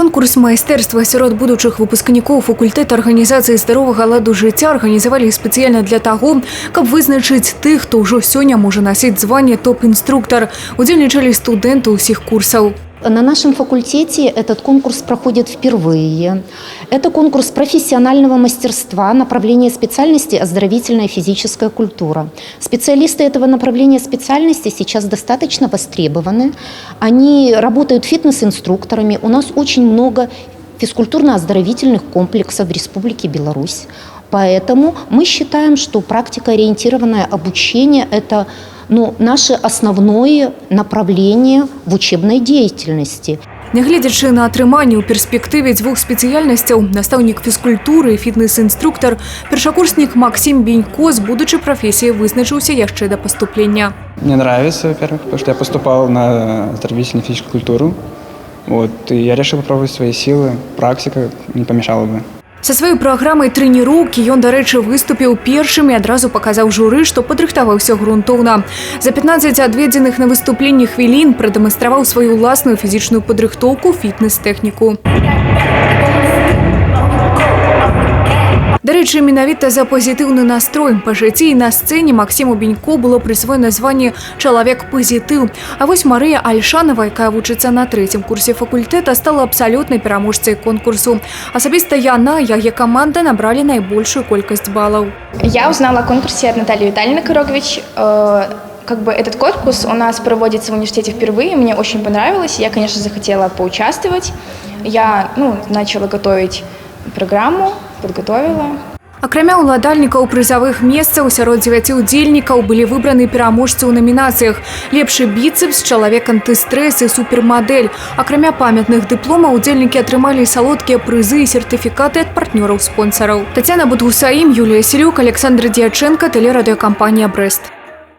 Конкурс майстэрства сярод будучых выпускнікоў факультэта арганізацыі здаровага ладу жыцця арганізавалі спецыяльна для таго, каб вызначыць тых, хто ўжо сёння можа насіць званне топ-інструктар. Удзельнічалі студэнты ўсіх курсаў. На нашем факультете этот конкурс проходит впервые. Это конкурс профессионального мастерства, направление специальности оздоровительная физическая культура. Специалисты этого направления специальности сейчас достаточно востребованы. Они работают фитнес-инструкторами. У нас очень много физкультурно-оздоровительных комплексов в Республике Беларусь. Поэтому мы считаем, что практикоориентированное обучение – это наше основное направление в учебной деятельности. Нягледзячы на атрыманне ў перспектыве дзвюх спецыяльнасцяў, настаўнік фізкультуры і фітнес-інструктар, першакурснік Максим Бенько з будучай прафесіяй вызначыўся яшчэ да паступлення. Мне нравится, во-первых, потому что я поступал на оздоровительную физическую культуру. И я решил попробовать свои силы. Практика не помешала бы. Са сваёй праграмай трэніроўкі ён, дарэчы, выступіў першым і адразу паказаў журы, што падрыхтаваўся грунтоўна. За 15 адведзеных на выступленні хвілін прадэманстраваў сваю ўласную фізічную падрыхтоўку, фітнес-тэхніку. Дарэчы, менавіта за пазітыўны настрой па жыцці і на сцэне Максиму Бенько было прысвоена званне «Чалавек-пазітыў». А вось Марыя Альшанова, якая вучыцца на 3-м курсе факультэта, стала абсалютнай пераможцай конкурсу. Асабіста яна і яе каманда набралі найбольшую колькасць балаў. Я узнала о конкурсе от Натальи Витальевны Корогович. Этот конкурс у нас проводится в университете впервые. Мне очень понравилось. Я, конечно, захотела поучаствовать. Я начала готовить программу, подготовила. Акрамя ўладальнікаў прызавых месцаў, сярод 9 удзельнікаў былі выбраны пераможцы ў намінацыях «Лепшы біцэпс», «Чалавек антыстрэс» і «Супермадэль». Акрамя памятных дыпломаў удзельнікі атрымалі салодкія прызы і сертыфікаты ад партнёраў-спонсараў. Тацяна Будгусаім, Юлія Селюк, Александр Дьяченко, тэлерадыёкампанія «Брэст».